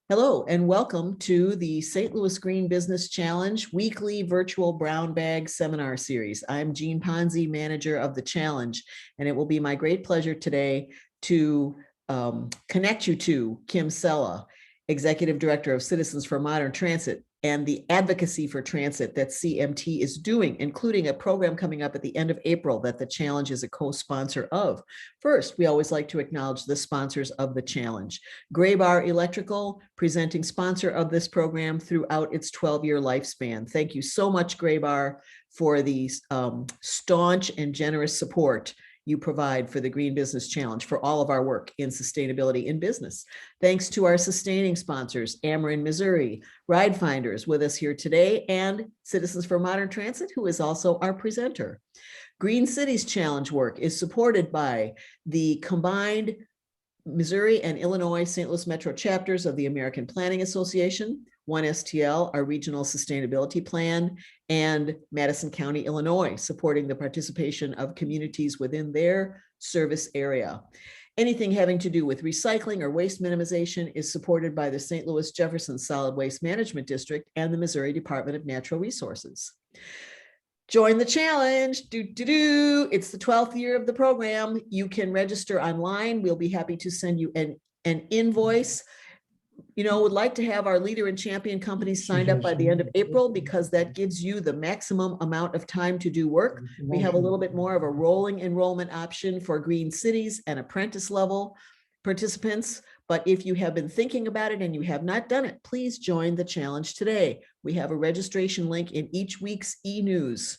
Hello and welcome to the St. Louis Green Business Challenge weekly virtual brown bag seminar series. I'm Jean Ponzi, manager of the challenge, and it will be my great pleasure today to connect you to Kim Cella, Executive Director of Citizens for Modern Transit, and the advocacy for transit that CMT is doing, including a program coming up at the end of April that the challenge is a co-sponsor of. First, we always like to acknowledge the sponsors of the challenge. Graybar Electrical, presenting sponsor of this program throughout its 12-year lifespan. Thank you so much, Graybar, for the staunch and generous support you provide for the Green Business Challenge for all of our work in sustainability in business. Thanks to our sustaining sponsors, Ameren Missouri, Ride Finders with us here today, and Citizens for Modern Transit, who is also our presenter. Green Cities Challenge work is supported by the combined Missouri and Illinois St. Louis Metro chapters of the American Planning Association, 1STL, our regional sustainability plan, and Madison County, Illinois, supporting the participation of communities within their service area. Anything having to do with recycling or waste minimization is supported by the St. Louis Jefferson Solid Waste Management District and the Missouri Department of Natural Resources. Join the challenge. It's the 12th year of the program. You can register online. We'll be happy to send you an invoice. Would like to have our leader and champion companies signed up by the end of April because that gives you the maximum amount of time to do work. We have a little bit more of a rolling enrollment option for Green Cities and apprentice level participants. But if you have been thinking about it and you have not done it, please join the challenge today. We have a registration link in each week's e-news.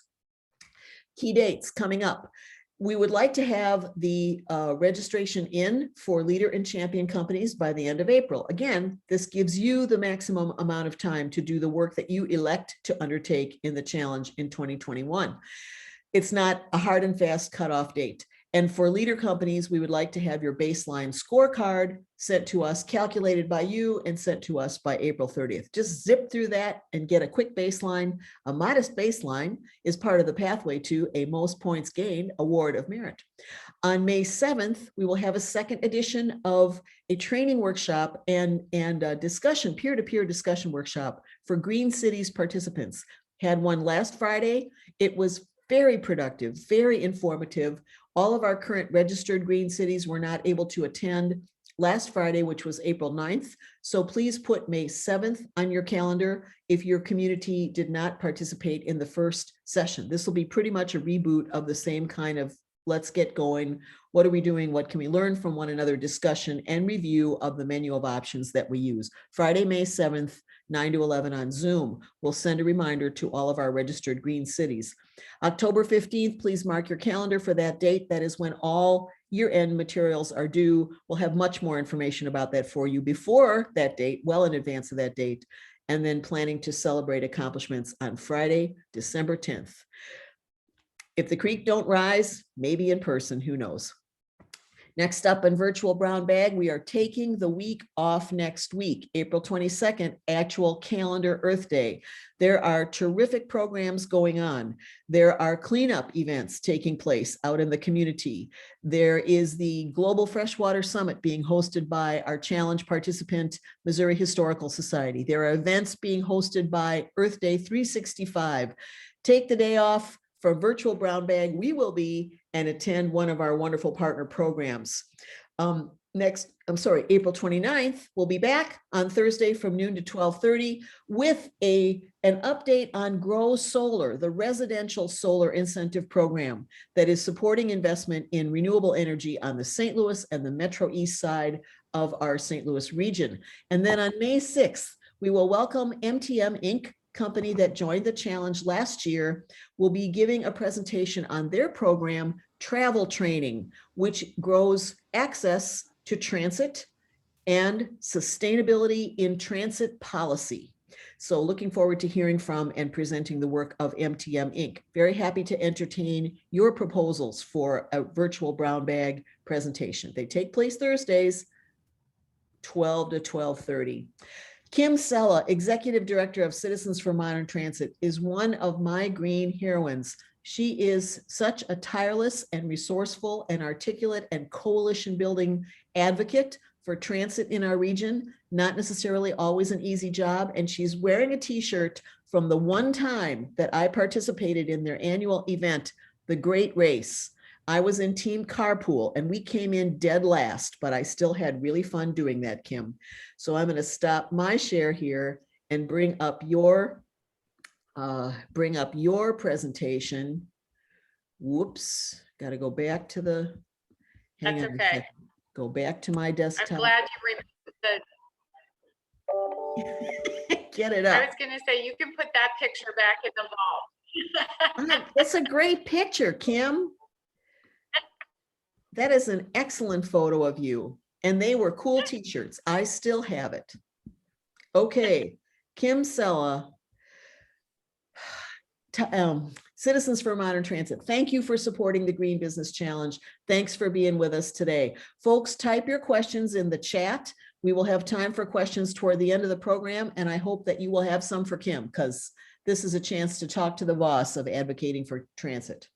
Key dates coming up. We would like to have the registration in for leader and champion companies by the end of April. Again, this gives you the maximum amount of time to do the work that you elect to undertake in the challenge in 2021. It's not a hard and fast cutoff date. And for leader companies, we would like to have your baseline scorecard sent to us, calculated by you, and sent to us by April 30th. Just zip through that and get a quick baseline. A modest baseline is part of the pathway to a most points gained award of merit. On May 7th, we will have a second edition of a training workshop and a discussion, peer-to-peer discussion workshop for Green Cities participants. Had one last Friday. It was very productive, very informative. All of our current registered Green Cities were not able to attend last Friday, which was April 9th. So please put May 7th on your calendar if your community did not participate in the first session. This will be pretty much a reboot of the same kind of let's get going. What are we doing? What can we learn from one another discussion and review of the menu of options that we use. Friday, May 7th, 9 to 11 on Zoom. We'll send a reminder to all of our registered Green Cities. October 15th, please mark your calendar for that date. That is when all year-end materials are due. We'll have much more information about that for you before that date, well in advance of that date, and then planning to celebrate accomplishments on Friday, December 10th. If the creek don't rise, maybe in person, who knows? Next up in virtual brown bag, we are taking the week off next week, April 22nd, actual calendar Earth Day. There are terrific programs going on. There are cleanup events taking place out in the community. There is the Global Freshwater Summit being hosted by our challenge participant, Missouri Historical Society. There are events being hosted by Earth Day 365. Take the day off. For virtual brown bag, we will be and attend one of our wonderful partner programs. April 29th, we'll be back on Thursday from noon to 12:30 with an update on Grow Solar, the residential solar incentive program that is supporting investment in renewable energy on the St. Louis and the Metro East side of our St. Louis region. And then on May 6th, we will welcome MTM Inc., company that joined the challenge last year, will be giving a presentation on their program, Travel Training, which grows access to transit and sustainability in transit policy. So looking forward to hearing from and presenting the work of MTM Inc. Very happy to entertain your proposals for a virtual brown bag presentation. They take place Thursdays, 12 to 12:30. Kim Cella, Executive Director of Citizens for Modern Transit, is one of my green heroines. She is such a tireless and resourceful and articulate and coalition building advocate for transit in our region, not necessarily always an easy job. And she's wearing a t-shirt from the one time that I participated in their annual event, the Great Race. I was in team carpool and we came in dead last, but I still had really fun doing that, Kim. So I'm going to stop my share here and bring up your presentation. Whoops, got to go back to the, hang That's on a okay. second. Go back to my desktop. I'm glad you remembered. Get it I up. was going to say, you can put that picture back in the vault. It's a great picture, Kim. That is an excellent photo of you. And they were cool t-shirts. I still have it. Okay, Kim Cella, Citizens for Modern Transit. Thank you for supporting the Green Business Challenge. Thanks for being with us today. Folks, type your questions in the chat. We will have time for questions toward the end of the program, and I hope that you will have some for Kim, because this is a chance to talk to the boss of advocating for transit.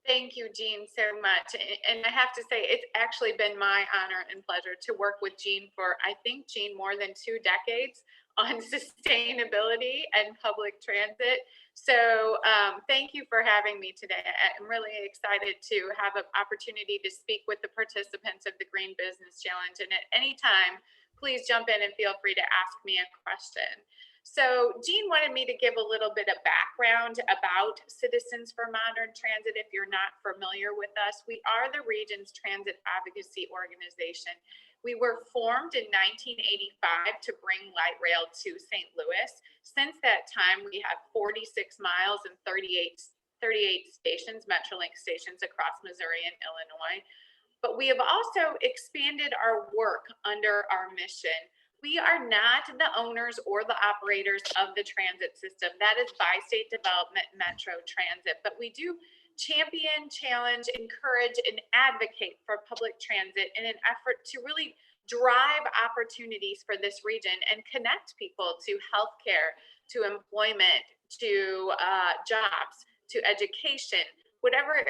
Thank you, Jean, so much. And I have to say, it's actually been my honor and pleasure to work with Jean for, I think, Jean, more than 2 decades on sustainability and public transit. So thank you for having me today. I'm really excited to have an opportunity to speak with the participants of the Green Business Challenge. And at any time, please jump in and feel free to ask me a question. So Jean wanted me to give a little bit of background about Citizens for Modern Transit. If you're not familiar with us, we are the region's transit advocacy organization. We were formed in 1985 to bring light rail to St. Louis. Since that time, we have 46 miles and 38 stations, Metrolink stations across Missouri and Illinois. But we have also expanded our work under our mission. We are not the owners or the operators of the transit system. That is by state development, Metro Transit. But we do champion, challenge, encourage, and advocate for public transit in an effort to really drive opportunities for this region and connect people to healthcare, to employment, to jobs, to education, whatever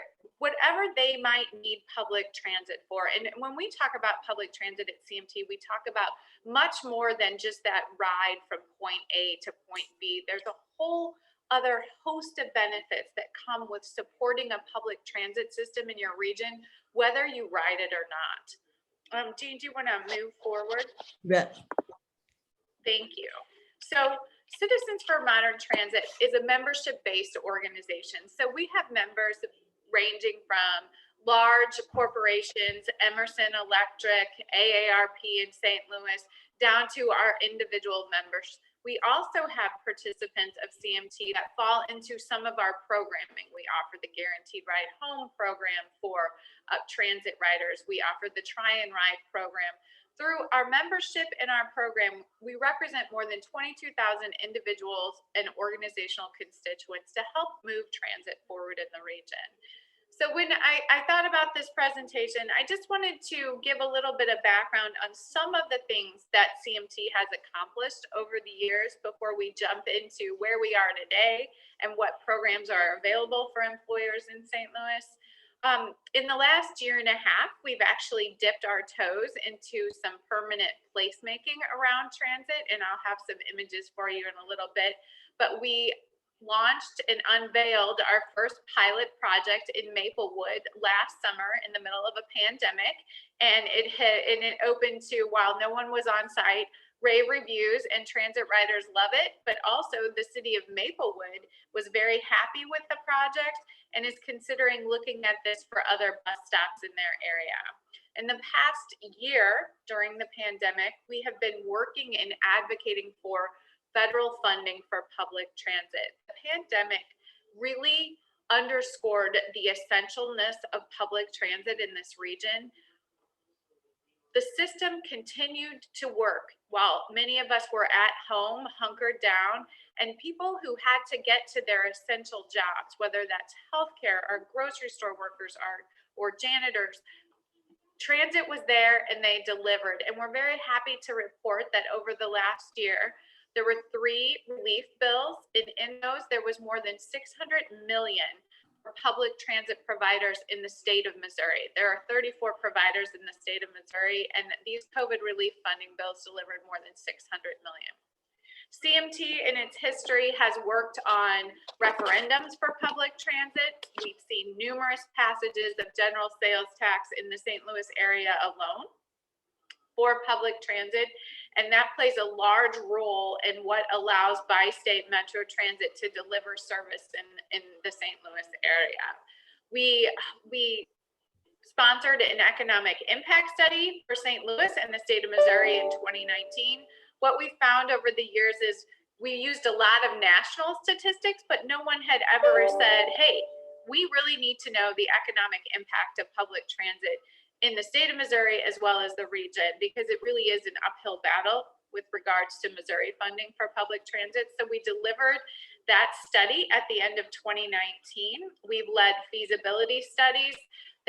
they might need public transit for. And when we talk about public transit at CMT, we talk about much more than just that ride from point A to point B. There's a whole other host of benefits that come with supporting a public transit system in your region, whether you ride it or not. Jean, do you want to move forward? Yeah. Thank you. So Citizens for Modern Transit is a membership-based organization. So we have members ranging from large corporations, Emerson Electric, AARP in St. Louis, down to our individual members. We also have participants of CMT that fall into some of our programming. We offer the Guaranteed Ride Home program for transit riders. We offer the Try and Ride program. Through our membership in our program, we represent more than 22,000 individuals and organizational constituents to help move transit forward in the region. So when I thought about this presentation, I just wanted to give a little bit of background on some of the things that CMT has accomplished over the years before we jump into where we are today and what programs are available for employers in St. Louis. In the last year and a half, we've actually dipped our toes into some permanent placemaking around transit, and I'll have some images for you in a little bit. But we launched and unveiled our first pilot project in Maplewood last summer in the middle of a pandemic, and it opened to, while no one was on site, rave reviews, and transit riders love it. But also the city of Maplewood was very happy with the project and is considering looking at this for other bus stops in their area. In the past year during the pandemic, we have been working and advocating for federal funding for public transit. The pandemic really underscored the essentialness of public transit in this region. The system continued to work while many of us were at home, hunkered down, and people who had to get to their essential jobs, whether that's healthcare or grocery store workers or janitors, transit was there and they delivered. And we're very happy to report that over the last year, there were 3 relief bills, and in those, there was more than $600 million for public transit providers in the state of Missouri. There are 34 providers in the state of Missouri, and these COVID relief funding bills delivered more than $600 million. CMT in its history has worked on referendums for public transit. We've seen numerous passages of general sales tax in the St. Louis area alone for public transit, and that plays a large role in what allows bi-state metro transit to deliver service in the St. Louis area. We sponsored an economic impact study for St. Louis and the state of Missouri in 2019. What we found over the years is we used a lot of national statistics, but no one had ever said, hey, we really need to know the economic impact of public transit in the state of Missouri as well as the region, because it really is an uphill battle with regards to Missouri funding for public transit. So we delivered that study at the end of 2019. We've led feasibility studies.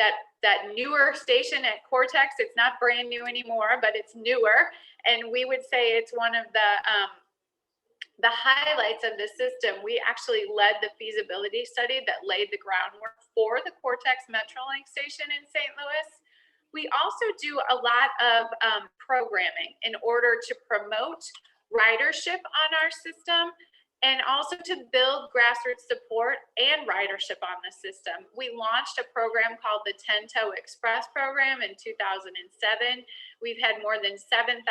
That newer station at Cortex, it's not brand new anymore, but it's newer. And we would say it's one of the highlights of the system. We actually led the feasibility study that laid the groundwork for the Cortex Metrolink station in St. Louis. We also do a lot of programming in order to promote ridership on our system, and also to build grassroots support and ridership on the system. We launched a program called the 10-Toe Express program in 2007. We've had more than 7,000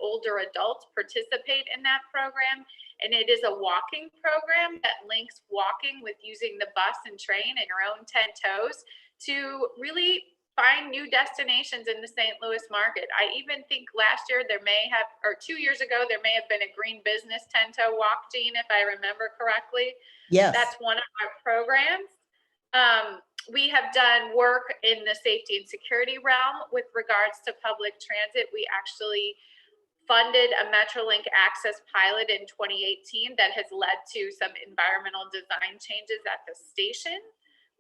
older adults participate in that program, and it is a walking program that links walking with using the bus and train and your own 10 toes to really find new destinations in the St. Louis market. I even think last year there may have, or 2 years ago, there may have been a green business 10-toe walk, Jean, if I remember correctly. Yes. That's one of our programs. We have done work in the safety and security realm with regards to public transit. We actually funded a Metrolink access pilot in 2018 that has led to some environmental design changes at the station.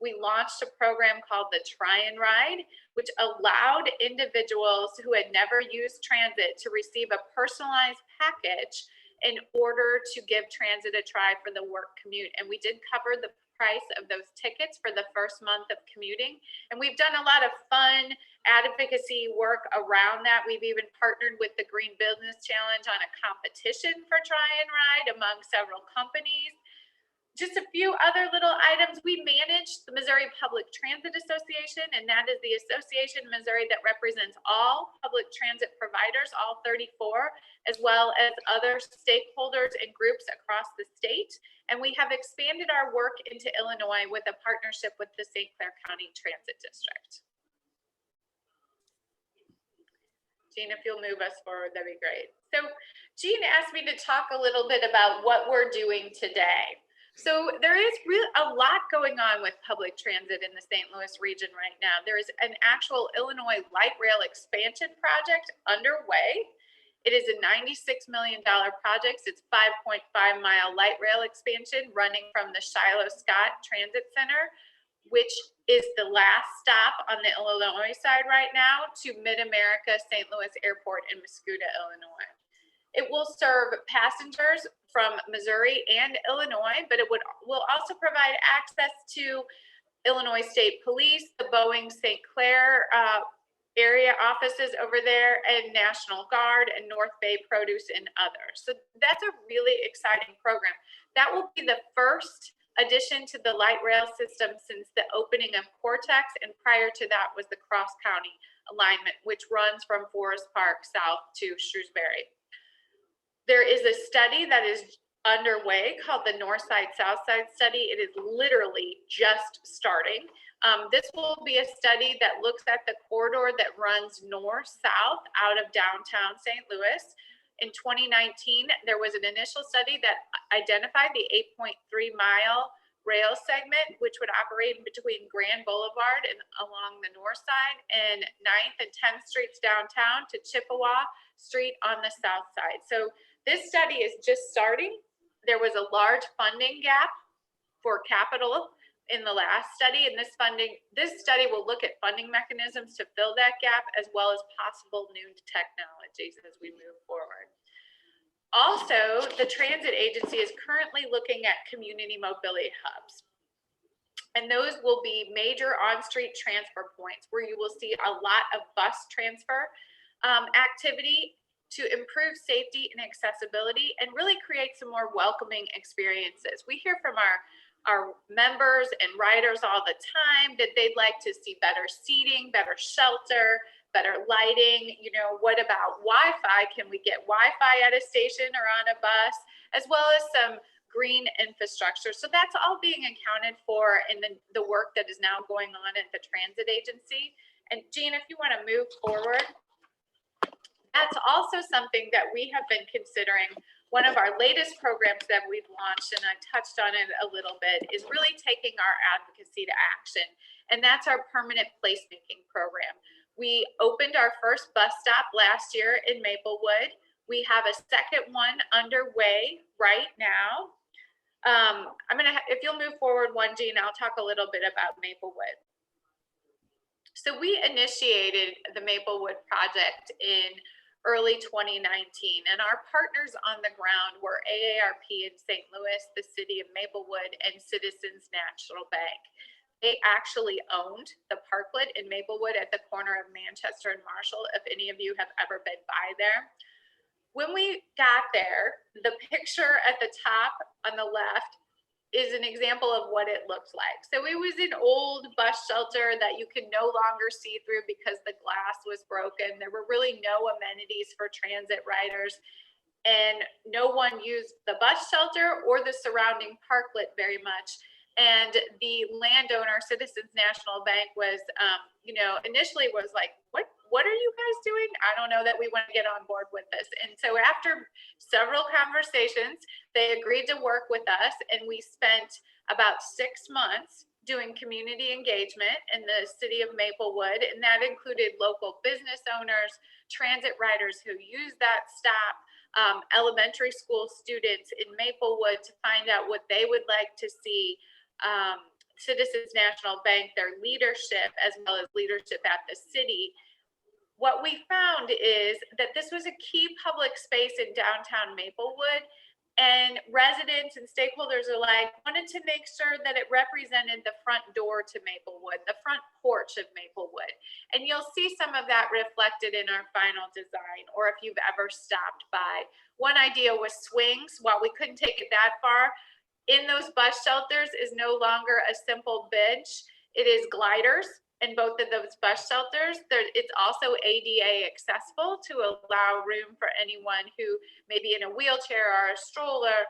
We launched a program called the Try and Ride, which allowed individuals who had never used transit to receive a personalized package in order to give transit a try for the work commute. And we did cover the price of those tickets for the first month of commuting. And we've done a lot of fun advocacy work around that. We've even partnered with the Green Business Challenge on a competition for Try and Ride among several companies. Just a few other little items. We manage the Missouri Public Transit Association, and that is the association in Missouri that represents all public transit providers, all 34, as well as other stakeholders and groups across the state. And we have expanded our work into Illinois with a partnership with the St. Clair County Transit District. Jean, if you'll move us forward, that'd be great. So Jean asked me to talk a little bit about what we're doing today. So there is really a lot going on with public transit in the St. Louis region right now. There is an actual Illinois light rail expansion project underway. It is a $96 million project. It's 5.5-mile light rail expansion running from the Shiloh-Scott Transit Center, which is the last stop on the Illinois side right now, to Mid-America St. Louis Airport in Mascoutah, Illinois. It will serve passengers from Missouri and Illinois, but it will also provide access to Illinois State Police, the Boeing St. Clair area offices over there, and National Guard and North Bay Produce and others. So that's a really exciting program. That will be the first addition to the light rail system since the opening of Cortex, and prior to that was the Cross County alignment, which runs from Forest Park south to Shrewsbury. There is a study that is underway called the North Side South Side study. It is literally just starting. This will be a study that looks at the corridor that runs north-south out of downtown St. Louis. In 2019, there was an initial study that identified the 8.3-mile rail segment, which would operate between Grand Boulevard and along the north side, and 9th and 10th Streets downtown to Chippewa Street on the south side. So this study is just starting. There was a large funding gap for capital in the last study, and this study will look at funding mechanisms to fill that gap, as well as possible new technologies as we move forward. Also, the transit agency is currently looking at community mobility hubs. And those will be major on-street transfer points where you will see a lot of bus transfer activity to improve safety and accessibility and really create some more welcoming experiences. We hear from our members and riders all the time that they'd like to see better seating, better shelter, better lighting. You know, what about Wi-Fi? Can we get Wi-Fi at a station or on a bus, as well as some green infrastructure? So that's all being accounted for in the work that is now going on at the transit agency. And Jean, if you want to move forward, that's also something that we have been considering. One of our latest programs that we've launched, and I touched on it a little bit, is really taking our advocacy to action. And that's our permanent placemaking program. We opened our first bus stop last year in Maplewood. We have a second one underway right now. If you'll move forward one, Jean, I'll talk a little bit about Maplewood. So we initiated the Maplewood project in early 2019, and our partners on the ground were AARP in St. Louis, the city of Maplewood, and Citizens National Bank. They actually owned the parklet in Maplewood at the corner of Manchester and Marshall, if any of you have ever been by there. When we got there, the picture at the top on the left is an example of what it looked like. So it was an old bus shelter that you could no longer see through because the glass was broken. There were really no amenities for transit riders, and no one used the bus shelter or the surrounding parklet very much. And the landowner, Citizens National Bank, was, initially was like, what are you guys doing? I don't know that we want to get on board with this. And so after several conversations, they agreed to work with us, and we spent about 6 months doing community engagement in the city of Maplewood, and that included local business owners, transit riders who use that stop, elementary school students in Maplewood to find out what they would like to see, Citizens National Bank, their leadership, as well as leadership at the city. What we found is that this was a key public space in downtown Maplewood, and residents and stakeholders alike wanted to make sure that it represented the front door to Maplewood, the front porch of Maplewood. And you'll see some of that reflected in our final design, or if you've ever stopped by. One idea was swings. While we couldn't take it that far, in those bus shelters is no longer a simple bench. It is gliders in both of those bus shelters. It's also ADA accessible to allow room for anyone who may be in a wheelchair or a stroller.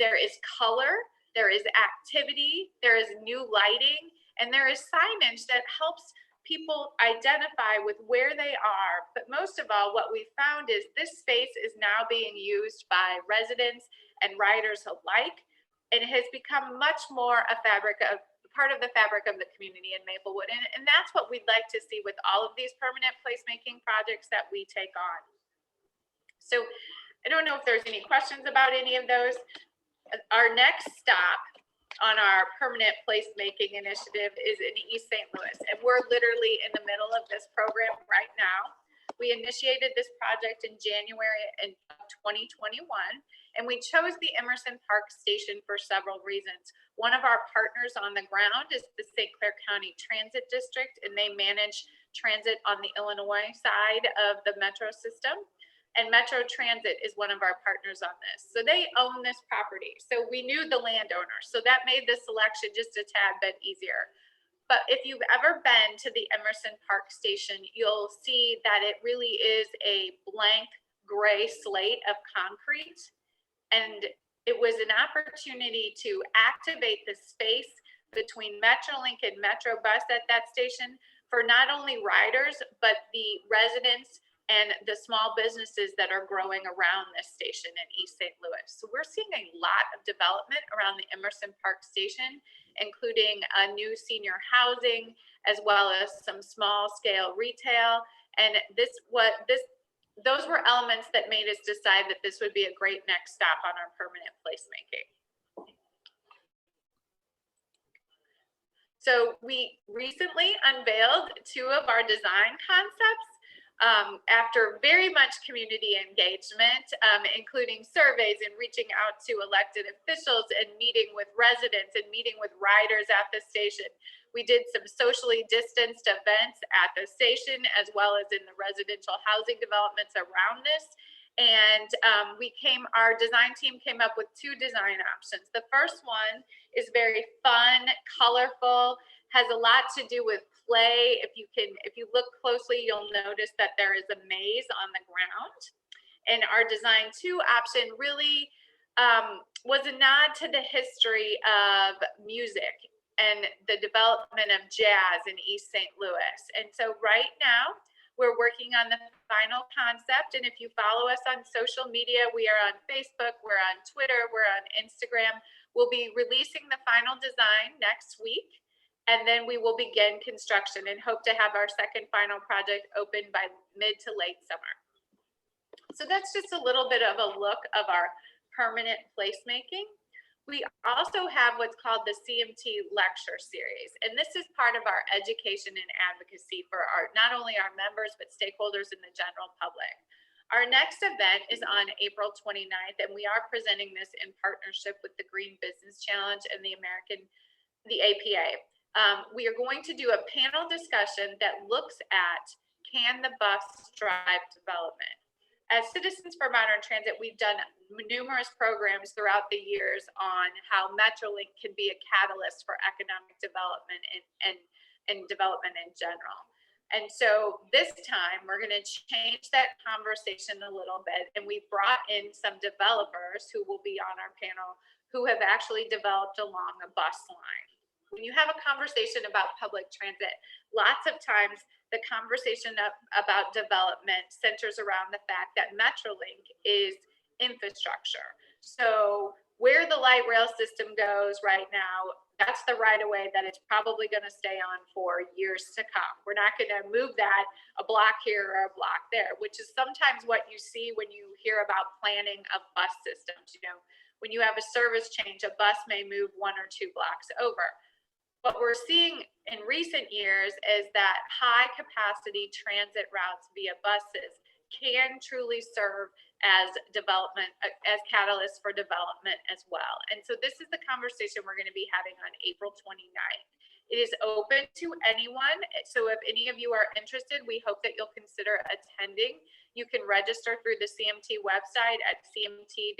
There is color, there is activity, there is new lighting, and there is signage that helps people identify with where they are. But most of all, what we found is this space is now being used by residents and riders alike, and it has become much more part of the fabric of the community in Maplewood. And that's what we'd like to see with all of these permanent placemaking projects that we take on. So I don't know if there's any questions about any of those. Our next stop on our permanent placemaking initiative is in East St. Louis, and we're literally in the middle of this program right now. We initiated this project in January of 2021, and we chose the Emerson Park Station for several reasons. One of our partners on the ground is the St. Clair County Transit District, and they manage transit on the Illinois side of the metro system. And Metro Transit is one of our partners on this. So they own this property. So we knew the landowner. So that made the selection just a tad bit easier. But if you've ever been to the Emerson Park Station, you'll see that it really is a blank gray slate of concrete. And it was an opportunity to activate the space between Metrolink and Metrobus at that station for not only riders, but the residents and the small businesses that are growing around this station in East St. Louis. So we're seeing a lot of development around the Emerson Park Station, including a new senior housing, as well as some small scale retail. And those were elements that made us decide that this would be a great next stop on our permanent placemaking. So we recently unveiled 2 of our design concepts. after very much community engagement, including surveys and reaching out to elected officials and meeting with residents and meeting with riders at the station. We did some socially distanced events at the station as well as in the residential housing developments around this. And our design team came up with 2 design options. The first one is very fun, colorful, has a lot to do with play. If you look closely, you'll notice that there is a maze on the ground. And our design 2 option really was a nod to the history of music and the development of jazz in East St. Louis. And so right now, we're working on the final concept. And if you follow us on social media, we are on Facebook, we're on Twitter, we're on Instagram. We'll be releasing the final design next week. And then we will begin construction and hope to have our second final project open by mid to late summer. So that's just a little bit of a look of our permanent placemaking. We also have what's called the CMT lecture series. And this is part of our education and advocacy for not only our members, but stakeholders in the general public. Our next event is on April 29th, and we are presenting this in partnership with the Green Business Challenge and the APA. We are going to do a panel discussion that looks at, can the bus drive development? As Citizens for Modern Transit, we've done numerous programs throughout the years on how Metrolink can be a catalyst for economic development and development in general. And so this time we're going to change that conversation a little bit, and we've brought in some developers who will be on our panel who have actually developed along a bus line. When you have a conversation about public transit, lots of times the conversation about development centers around the fact that Metrolink is infrastructure. So where the light rail system goes right now, that's the right of way that it's probably going to stay on for years to come. We're not going to move that a block here or a block there, which is sometimes what you see when you hear about planning of bus systems. You know, when you have a service change, a bus may move 1 or 2 blocks over. What we're seeing in recent years is that high capacity transit routes via buses can truly serve as development, as catalysts for development as well. And so this is the conversation we're going to be having on April 29th. It is open to anyone. So if any of you are interested, we hope that you'll consider attending. You can register through the CMT website at cmt-stl.org.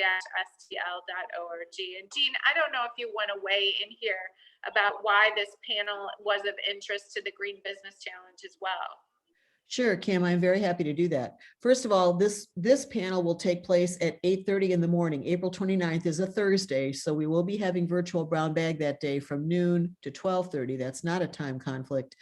And Jean, I don't know if you want to weigh in here about why this panel was of interest to the Green Business Challenge as well. Sure, Kim, I'm very happy to do that. First of all, this panel will take place at 8:30 in the morning. April 29th is a Thursday, so we will be having virtual brown bag that day from noon to 12:30. That's not a time conflict.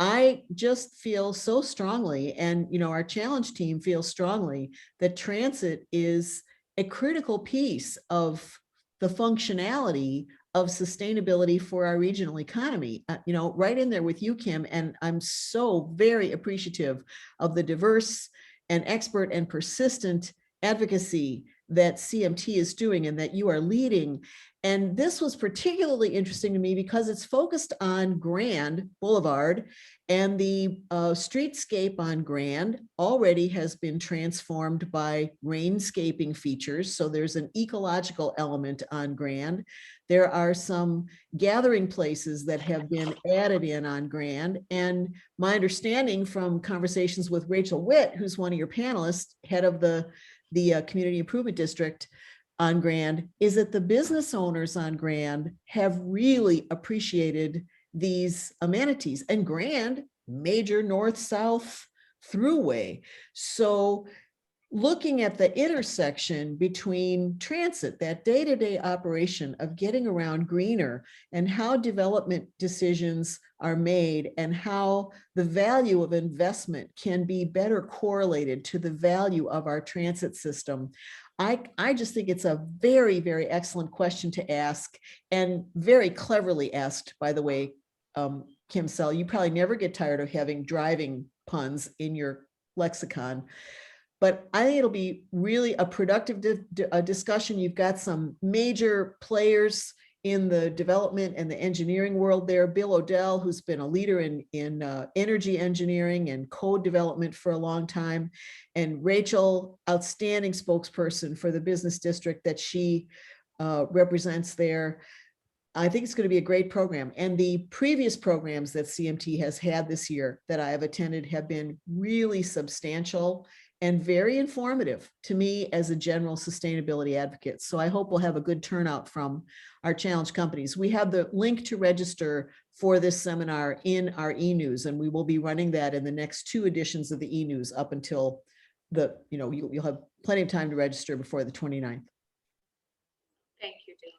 I just feel so strongly, and our challenge team feels strongly, that transit is a critical piece of the functionality of sustainability for our regional economy, right in there with you, Kim. And I'm so very appreciative of the diverse and expert and persistent advocacy that CMT is doing and that you are leading. And this was particularly interesting to me because it's focused on Grand Boulevard, and the streetscape on Grand already has been transformed by rainscaping features. So there's an ecological element on Grand. There are some gathering places that have been added in on Grand. And my understanding from conversations with Rachel Witt, who's one of your panelists, head of the Community Improvement District on Grand, is that the business owners on Grand have really appreciated these amenities. And Grand, major north-south throughway. So looking at the intersection between transit, that day-to-day operation of getting around greener, and how development decisions are made, and how the value of investment can be better correlated to the value of our transit system. I just think it's a very, very excellent question to ask, and very cleverly asked, by the way, Kim Cella. You probably never get tired of having driving puns in your lexicon. But I think it'll be really a productive discussion. You've got some major players in the development and the engineering world there. Bill Odell, who's been a leader in energy engineering and code development for a long time. And Rachel, outstanding spokesperson for the business district that she represents there. I think it's going to be a great program. And the previous programs that CMT has had this year that I have attended have been really substantial and very informative to me as a general sustainability advocate. So I hope we'll have a good turnout from our challenge companies. We have the link to register for this seminar in our e-news, and we will be running that in the next 2 editions of the e-news up until you'll have plenty of time to register before the 29th. Thank you, Jane.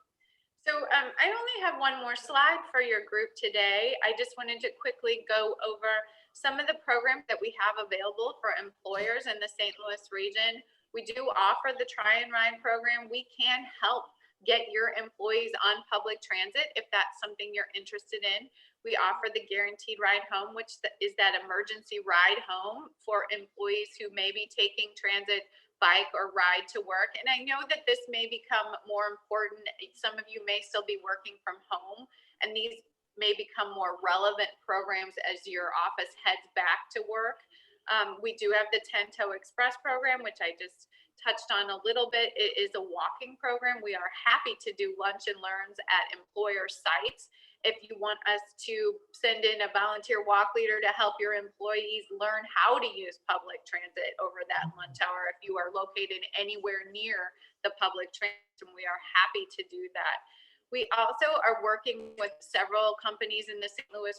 So I only have one more slide for your group today. I just wanted to quickly go over some of the programs that we have available for employers in the St. Louis region. We do offer the Try and Ride program. We can help get your employees on public transit if that's something you're interested in. We offer the Guaranteed Ride Home, which is that emergency ride home for employees who may be taking transit, bike, or ride to work. And I know that this may become more important. Some of you may still be working from home, and these may become more relevant programs as your office heads back to work. We do have the 10-Toe Express program, which I just touched on a little bit. It is a walking program. We are happy to do lunch and learns at employer sites. If you want us to send in a volunteer walk leader to help your employees learn how to use public transit over that lunch hour, if you are located anywhere near the public transit, we are happy to do that. We also are working with several companies in the St. Louis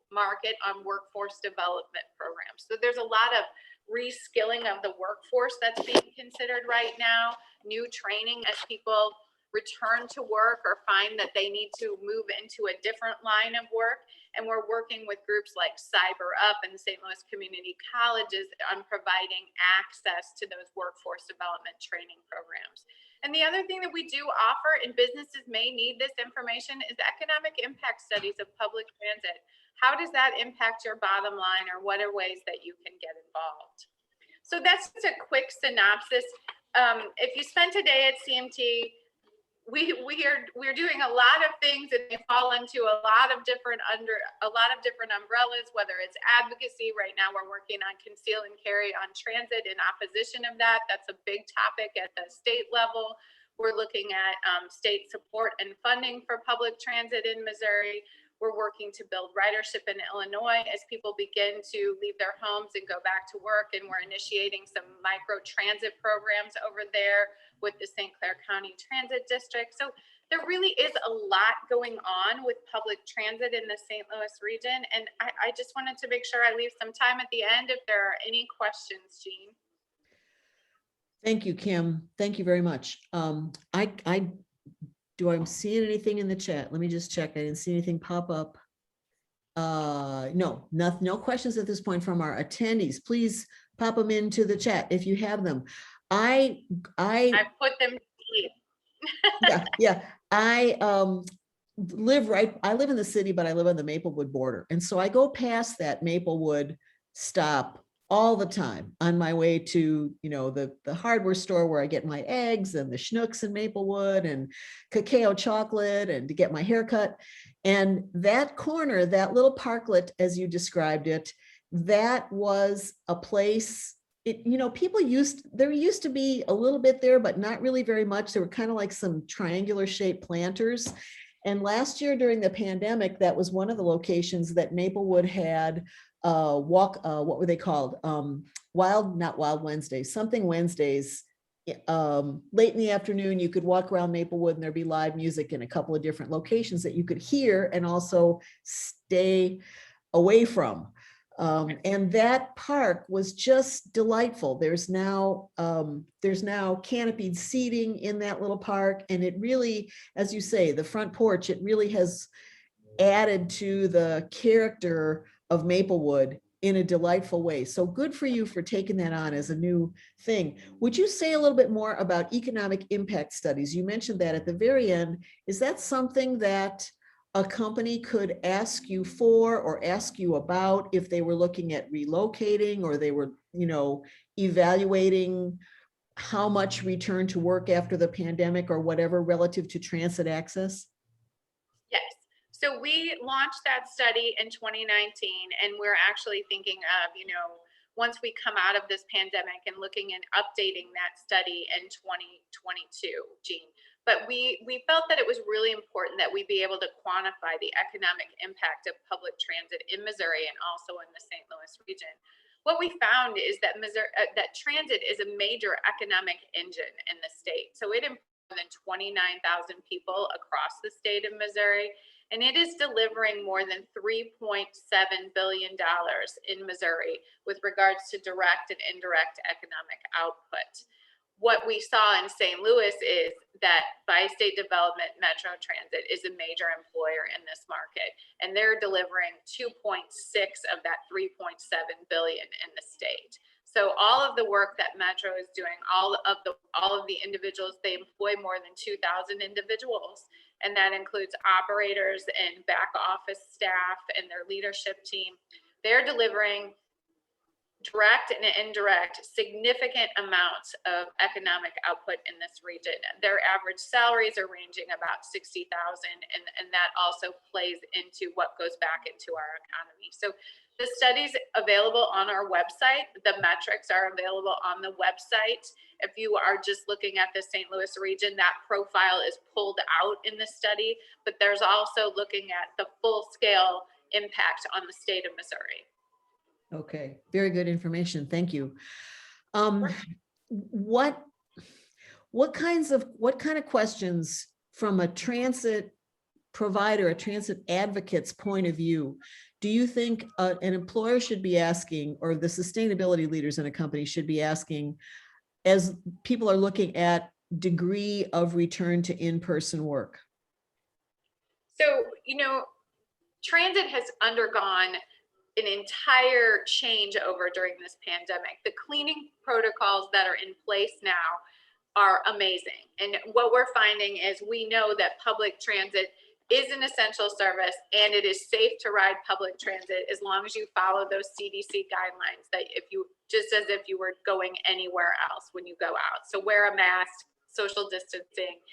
market on workforce development programs. So there's a lot of reskilling of the workforce that's being considered right now, new training as people return to work or find that they need to move into a different line of work. And we're working with groups like Cyber Up and St. Louis Community Colleges on providing access to those workforce development training programs. And the other thing that we do offer, and businesses may need this information, is economic impact studies of public transit. How does that impact your bottom line, or what are ways that you can get involved? So that's just a quick synopsis. If you spent a day at CMT, we're doing a lot of things, and they fall into a lot of different umbrellas, whether it's advocacy. Right now we're working on conceal and carry on transit in opposition of that. That's a big topic at the state level. We're looking at state support and funding for public transit in Missouri. We're working to build ridership in Illinois as people begin to leave their homes and go back to work. And we're initiating some micro transit programs over there with the St. Clair County Transit District. So there really is a lot going on with public transit in the St. Louis region. And I just wanted to make sure I leave some time at the end if there are any questions, Jean. Thank you, Kim. Thank you very much. Do I see anything in the chat? Let me just check. I didn't see anything pop up. No questions at this point from our attendees. Please pop them into the chat if you have them. I put them to sleep. yeah. I live in the city, but I live on the Maplewood border. And so I go past that Maplewood stop all the time on my way to, the hardware store where I get my eggs and the Schnucks in Maplewood and cacao chocolate and to get my hair cut. And that corner, that little parklet, as you described it, that was a place, there used to be a little bit there, but not really very much. There were kind of like some triangular shaped planters. And last year during the pandemic, that was one of the locations that Maplewood had what were they called? Not Wild Wednesdays, something Wednesdays. Late in the afternoon, you could walk around Maplewood and there'd be live music in a couple of different locations that you could hear and also stay away from. And that park was just delightful. There's now canopied seating in that little park. And it really, as you say, the front porch, it really has added to the character of Maplewood in a delightful way. So good for you for taking that on as a new thing. Would you say a little bit more about economic impact studies? You mentioned that at the very end. Is that something that a company could ask you for or ask you about if they were looking at relocating or they were, evaluating how much return to work after the pandemic or whatever relative to transit access? So we launched that study in 2019, and we're actually thinking of, once we come out of this pandemic and looking and updating that study in 2022, Jean. But we felt that it was really important that we be able to quantify the economic impact of public transit in Missouri and also in the St. Louis region. What we found is that that transit is a major economic engine in the state. So it employs more than 29,000 people across the state of Missouri, and it is delivering more than $3.7 billion in Missouri with regards to direct and indirect economic output. What we saw in St. Louis is that Bi-State Development Metro Transit is a major employer in this market, and they're delivering 2.6 of that 3.7 billion in the state. So all of the work that Metro is doing, all of the individuals, they employ more than 2,000 individuals, and that includes operators and back office staff and their leadership team. They're delivering direct and indirect significant amounts of economic output in this region. Their average salaries are ranging about $60,000, and that also plays into what goes back into our economy. So the study's available on our website. The metrics are available on the website. If you are just looking at the St. Louis region, that profile is pulled out in the study, but there's also looking at the full scale impact on the state of Missouri. Okay, very good information. Thank you. What kind of questions from a transit provider, a transit advocate's point of view, do you think an employer should be asking, or the sustainability leaders in a company should be asking, as people are looking at degree of return to in-person work? So, transit has undergone an entire changeover during this pandemic. The cleaning protocols that are in place now are amazing. And what we're finding is we know that public transit is an essential service, and it is safe to ride public transit as long as you follow those CDC guidelines, that just as if you were going anywhere else when you go out. So wear a mask, social distancing,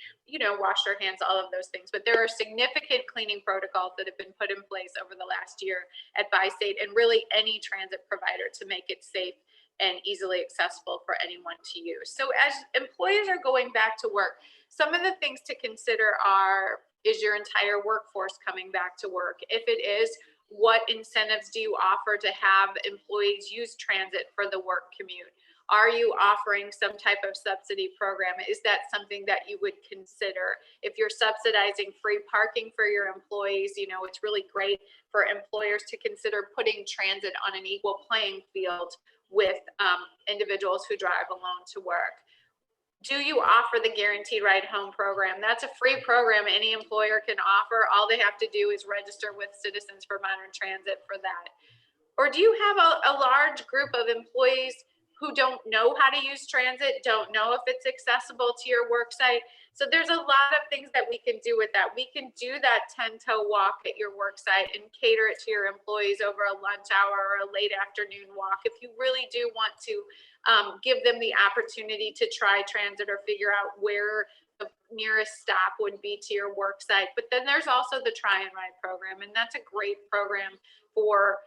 wash your hands, all of those things. But there are significant cleaning protocols that have been put in place over the last year at Bi-State and really any transit provider to make it safe and easily accessible for anyone to use. So as employees are going back to work, some of the things to consider are, is your entire workforce coming back to work? If it is, what incentives do you offer to have employees use transit for the work commute? Are you offering some type of subsidy program? Is that something that you would consider? If you're subsidizing free parking for your employees, it's really great for employers to consider putting transit on an equal playing field with individuals who drive alone to work. Do you offer the Guaranteed Ride Home program? That's a free program any employer can offer. All they have to do is register with Citizens for Modern Transit for that. Or do you have a large group of employees who don't know how to use transit, don't know if it's accessible to your work site? So there's a lot of things that we can do with that. We can do that 10-toe walk at your work site and cater it to your employees over a lunch hour or a late afternoon walk. If you really do want to give them the opportunity to try transit or figure out where the nearest stop would be to your work site. But then there's also the Try and Ride program, and that's a great program for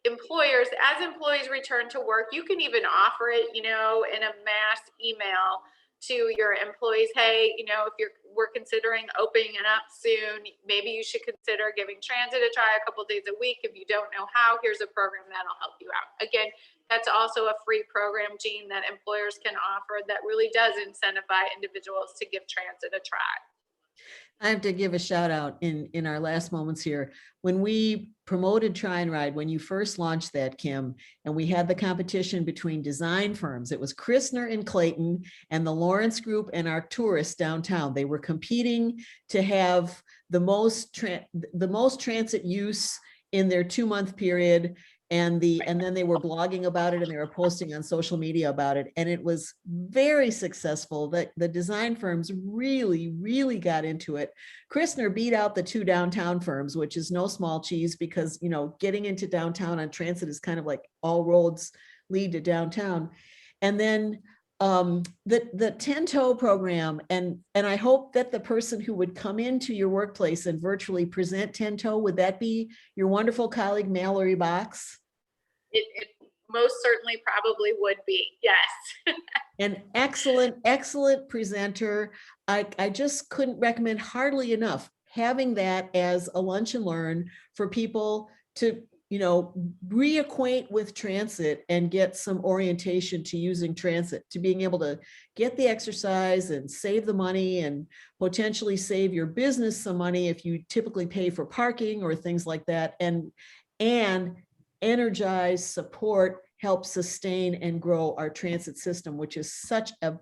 employers. As employees return to work, you can even offer it, in a mass email to your employees. Hey, if we're considering opening it up soon, maybe you should consider giving transit a try a couple days a week. If you don't know how, here's a program that'll help you out. Again, that's also a free program, Jean, that employers can offer that really does incentivize individuals to give transit a try. I have to give a shout out in our last moments here. When we promoted Try and Ride, when you first launched that, Kim, and we had the competition between design firms, it was Christner in Clayton and the Lawrence Group and Arcturus downtown. They were competing to have the most transit use in their 2-month period. And then they were blogging about it and they were posting on social media about it. And it was very successful. The design firms really, really got into it. Christner beat out the 2 downtown firms, which is no small cheese because, getting into downtown on transit is kind of like all roads lead to downtown. And then the 10-toe program, and I hope that the person who would come into your workplace and virtually present 10-toe, would that be your wonderful colleague Mallory Box? It most certainly probably would be, yes. An excellent, excellent presenter. I just couldn't recommend hardly enough having that as a lunch and learn for people to, you know, reacquaint with transit and get some orientation to using transit, to being able to get the exercise and save the money and potentially save your business some money if you typically pay for parking or things like that, and energize, support, help sustain and grow our transit system, which is such a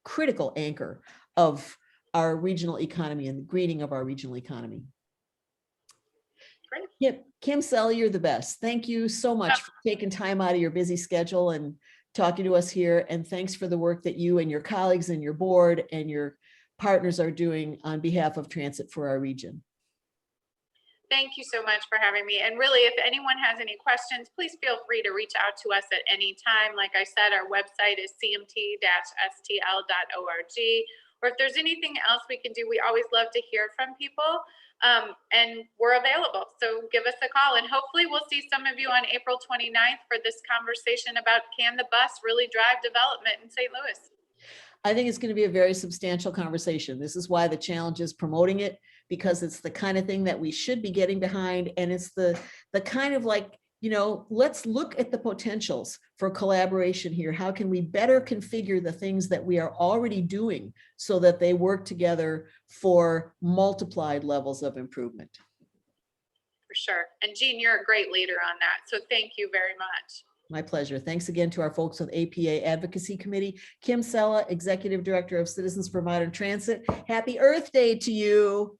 critical anchor of our regional economy and the greening of our regional economy. Great. Kim Cella, you're the best. Thank you so much for taking time out of your busy schedule and talking to us here. And thanks for the work that you and your colleagues and your board and your partners are doing on behalf of transit for our region. Thank you so much for having me. And really, if anyone has any questions, please feel free to reach out to us at any time. Like I said, our website is cmt-stl.org. Or if there's anything else we can do, we always love to hear from people. And we're available. So give us a call. And hopefully we'll see some of you on April 29th for this conversation about can the bus really drive development in St. Louis? I think it's going to be a very substantial conversation. This is why the challenge is promoting it, because it's the kind of thing that we should be getting behind. And it's the kind of like, you know, let's look at the potentials for collaboration here. How can we better configure the things that we are already doing so that they work together for multiplied levels of improvement? For sure. And Jean, you're a great leader on that. So thank you very much. My pleasure. Thanks again to our folks with APA Advocacy Committee. Kim Cella, Executive Director of Citizens for Modern Transit. Happy Earth Day to you.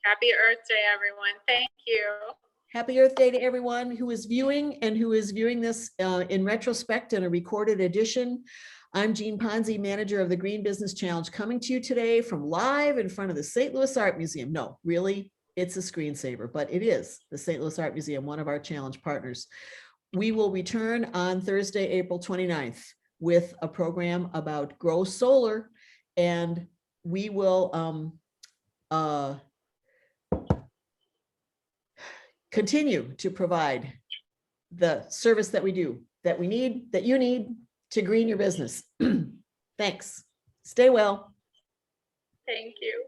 Happy Earth Day, everyone. Thank you. Happy Earth Day to everyone who is viewing and who is viewing this in retrospect in a recorded edition. I'm Jean Ponzi, manager of the Green Business Challenge, coming to you today from live in front of the St. Louis Art Museum. No, really, it's a screensaver, but it is the St. Louis Art Museum, one of our challenge partners. We will return on Thursday, April 29th with a program about Grow Solar, and we will continue to provide the service that we do, that we need, that you need to green your business. Thanks. Stay well. Thank you.